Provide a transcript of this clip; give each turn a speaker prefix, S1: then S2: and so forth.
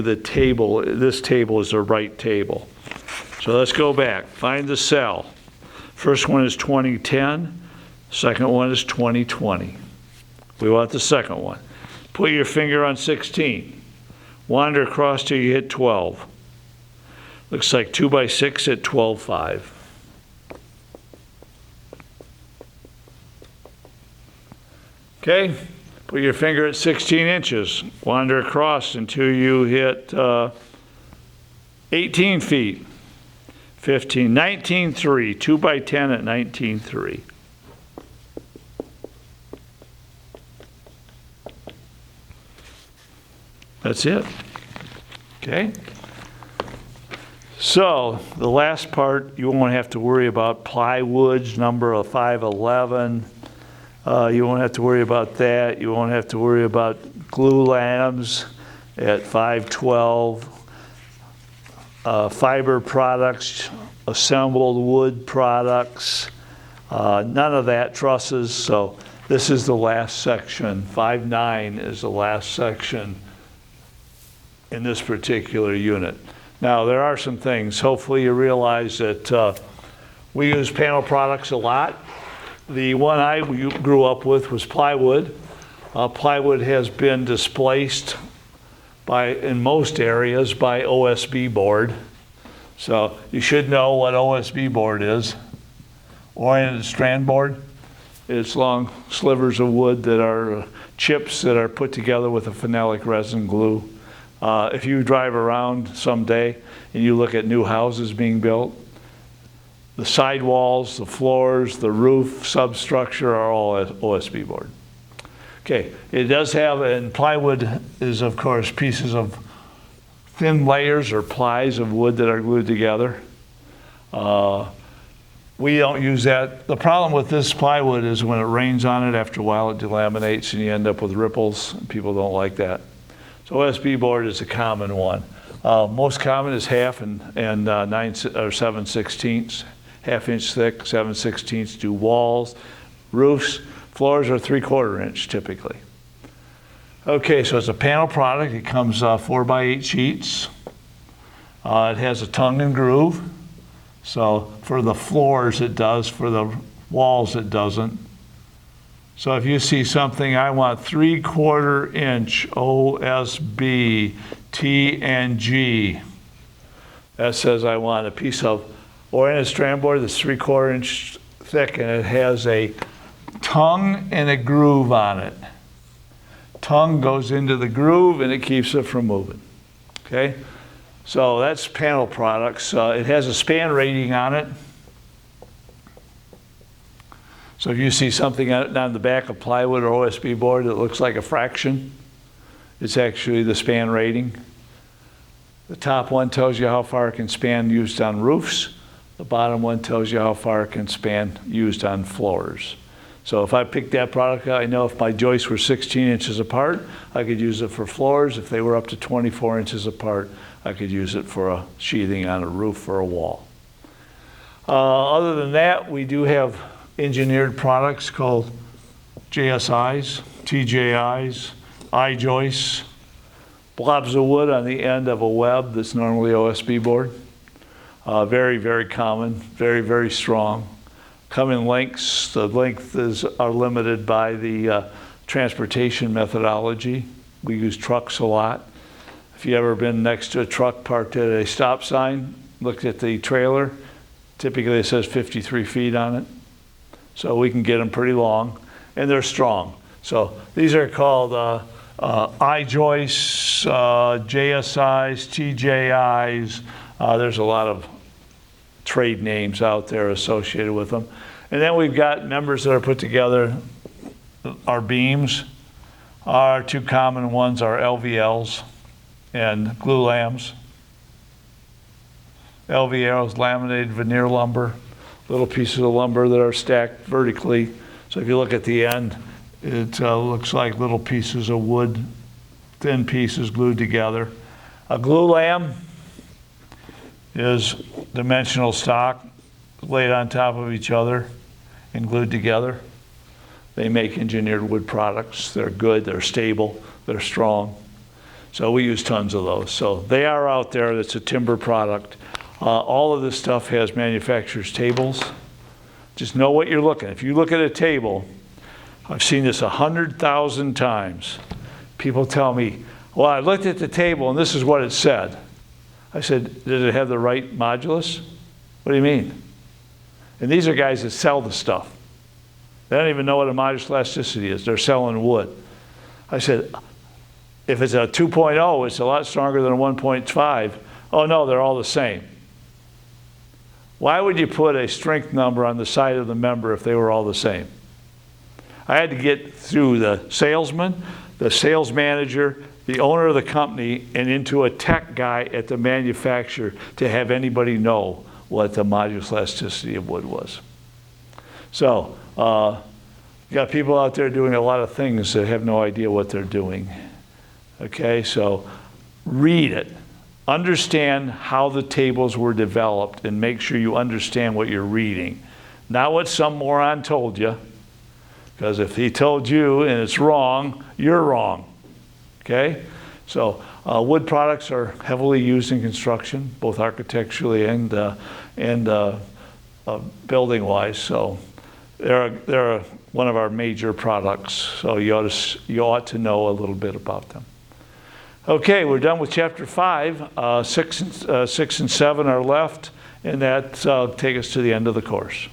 S1: the table. This table is the right table. So let's go back. Find the cell. First one is 2010. Second one is 2020. We want the second one. Put your finger on 16. Wander across till you hit 12. Looks like 2 by 6 at 12.5. Okay, put your finger at 16 inches. Wander across until you hit 18 feet. 15, 19.3, 2 by 10 at 19.3. That's it. Okay? So the last part, you won't have to worry about plywoods, number of 511. You won't have to worry about that. You won't have to worry about glue lambs at 512. Fiber products, assembled wood products, none of that, trusses. So this is the last section. 5.9 is the last section in this particular unit. Now there are some things. Hopefully you realize that we use panel products a lot. The one I grew up with was plywood. Plywood has been displaced in most areas by OSB board. So you should know what OSB board is. Oriented strand board. It's long slivers of wood that are chips that are put together with a phenolic resin glue. If you drive around someday and you look at new houses being built, the sidewalls, the floors, the roof, substructure are all OSB board. Okay, it does have, and plywood is of course pieces of thin layers or plies of wood that are glued together. We don't use that. The problem with this plywood is when it rains on it, after a while it delaminates and you end up with ripples. People don't like that. So OSB board is a common one. Most common is half and 9 or 7/16, half-inch thick, 7/16 do walls, roofs. Floors are 3/4 inch typically. Okay, so it's a panel product. It comes 4 by 8 sheets. It has a tongue and groove. So for the floors it does, for the walls it doesn't. So if you see something, I want 3/4 inch OSB TNG. That says I want a piece of oriented strand board that's 3/4 inch thick and it has a tongue and a groove on it. Tongue goes into the groove and it keeps it from moving. Okay, so that's panel products. It has a span rating on it. So if you see something on the back of plywood or OSB board that looks like a fraction, it's actually the span rating. The top one tells you how far it can span used on roofs. The bottom one tells you how far it can span used on floors. So if I picked that product out, I know if my joists were 16 inches apart, I could use it for floors. If they were up to 24 inches apart, I could use it for a sheathing on a roof or a wall. Other than that, we do have engineered products called JSIs, TJIs, I-joists, blobs of wood on the end of a web that's normally OSB board. Very, very common, very, very strong. Come in lengths. The lengths are limited by the transportation methodology. We use trucks a lot. If you've ever been next to a truck parked at a stop sign, looked at the trailer, typically it says 53 feet on it. So we can get them pretty long, and they're strong. So these are called I-joists, JSIs, TJIs. There's a lot of trade names out there associated with them. And then we've got members that are put together. Our beams, our two common ones are LVLs and glue lambs. LVLs, laminated veneer lumber, little pieces of lumber that are stacked vertically. So if you look at the end, it looks like little pieces of wood, thin pieces glued together. A glue lamb is dimensional stock laid on top of each other and glued together. They make engineered wood products. They're good, they're stable, they're strong. So we use tons of those. So they are out there. That's a timber product. All of this stuff has manufacturer's tables. Just know what you're looking at. If you look at a table, I've seen this 100,000 times. People tell me, well, I looked at the table and this is what it said. I said, did it have the right modulus? What do you mean? And these are guys that sell the stuff. They don't even know what a modulus elasticity is. They're selling wood. I said, if it's a 2.0, it's a lot stronger than a 1.5. Oh no, they're all the same. Why would you put a strength number on the side of the member if they were all the same? I had to get through the salesman, the sales manager, the owner of the company, and into a tech guy at the manufacturer to have anybody know what the modulus elasticity of wood was. So, you got people out there doing a lot of things that have no idea what they're doing. Okay, so read it. Understand how the tables were developed and make sure you understand what you're reading. Not what some moron told you, because if he told you and it's wrong, you're wrong. Okay? So wood products are heavily used in construction, both architecturally and building-wise. So they're one of our major products. So you ought to know a little bit about them. Okay, we're done with chapter 5. 6 and 7 are left, and that take us to the end of the course.